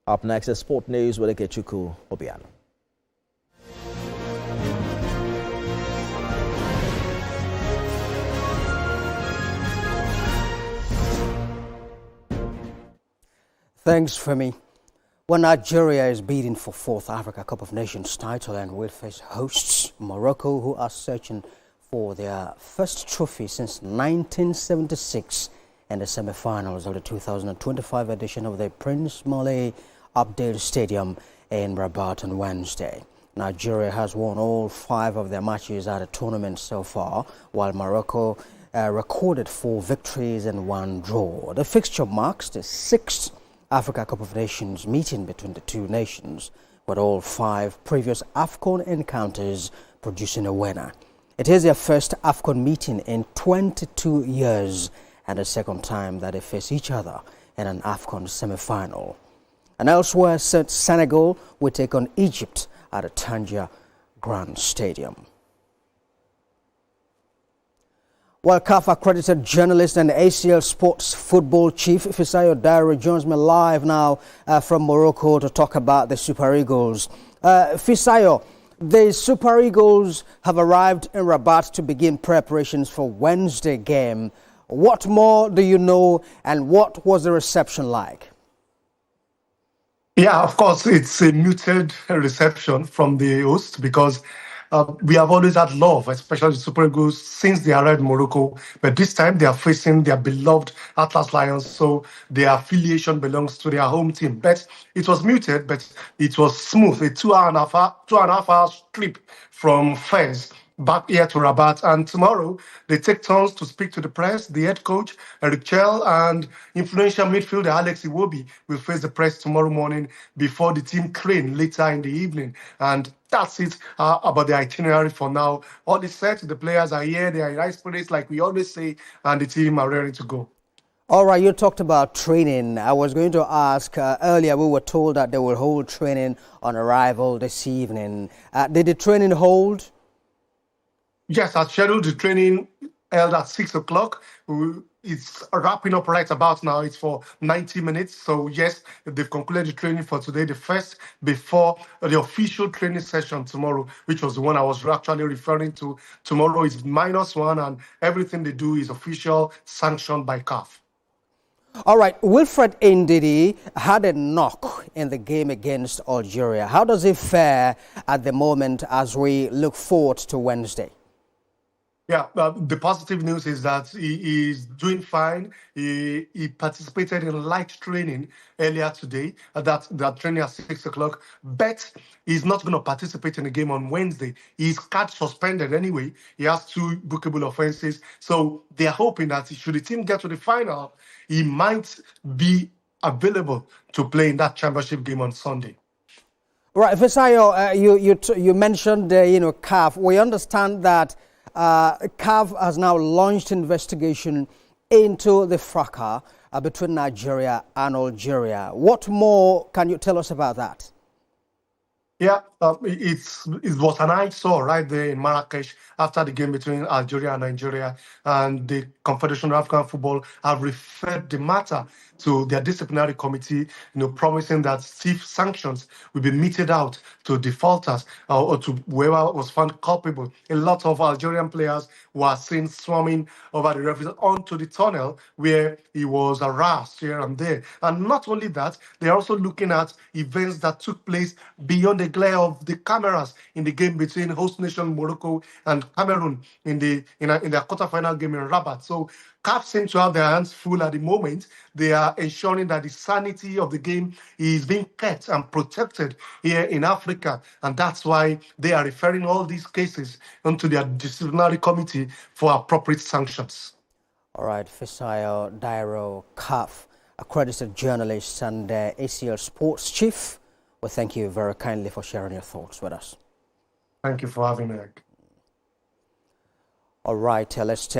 Up next is Sport News with Ikechukwu Obiano. Thanks, Femi. Well, Nigeria is bidding for fourth Africa Cup of Nations title and will face hosts Morocco, who are searching for their first trophy since 1976 in the semi-finals of the 2025 edition of the Prince Moulay Abdel Stadium in Rabat on Wednesday. Nigeria has won all 5 of their matches at the tournament so far, while Morocco recorded 4 victories and 1 draw. The fixture marks the 6th Africa Cup of Nations meeting between the two nations, with all 5 previous AFCON encounters producing a winner. It is their first AFCON meeting in 22 years and the second time that they face each other in an AFCON semi-final. And elsewhere, Senegal will take on Egypt at the Tangier Grand Stadium. Well, CAF accredited journalist and ACL Sports football chief Fisayo Dairo joins me live now from Morocco to talk about the Super Eagles. Fisayo, the Super Eagles have arrived in Rabat to begin preparations for Wednesday game. What more do you know, and what was the reception like? Yeah, of course, it's a muted reception from the host because we have always had love, especially the Super Eagles, since they arrived in Morocco. But this time they are facing their beloved Atlas Lions, so their affiliation belongs to their home team. But it was muted, but it was smooth. A 2.5 hour trip from Fez back here to Rabat, and tomorrow they take turns to speak to the press. The head coach, Eric Chell, and influential midfielder Alex Iwobi will face the press tomorrow morning before the team train later in the evening. And that's it about the itinerary for now. All is set, the players are here, they are in high spirits like we always say, and the team are ready to go. All right, you talked about training. I was going to ask, earlier we were told that they will hold training on arrival this evening. Did the training hold? Yes, as scheduled, the training held at 6 o'clock. It's wrapping up right about now. It's for 90 minutes. So, yes, they've concluded the training for today, the first before the official training session tomorrow, which was the one I was actually referring to. Tomorrow is -1, and everything they do is official, sanctioned by CAF. All right, Wilfred Ndidi had a knock in the game against Algeria. How does it fare at the moment as we look forward to Wednesday? Yeah, the positive news is that he is doing fine. He participated in light training earlier today. That training at 6 o'clock. But he's not going to participate in the game on Wednesday. He's card suspended anyway. He has 2 bookable offenses. So they are hoping that should the team get to the final, he might be available to play in that championship game on Sunday. Right, Fisayo, you mentioned CAF. We understand that CAF has now launched investigation into the fracas between Nigeria and Algeria. What more can you tell us about that? Yeah, it was an eyesore right there in Marrakesh after the game between Algeria and Nigeria, and the Confederation of African Football have referred the matter to their disciplinary committee, promising that stiff sanctions will be meted out to defaulters or to whoever was found culpable. A lot of Algerian players were seen swarming over the referee onto the tunnel where he was harassed here and there. And not only that, they're also looking at events that took place beyond the glare of the cameras in the game between host nation Morocco and Cameroon in their quarterfinal game in Rabat. So CAF seem to have their hands full at the moment. They are ensuring that the sanity of the game is being kept and protected here in Africa. And that's why they are referring all these cases onto their disciplinary committee for appropriate sanctions. All right, Fisayo Dairo, CAF accredited journalist and ACL Sports chief. Well, thank you very kindly for sharing your thoughts with us. Thank you for having me. All right, let's tell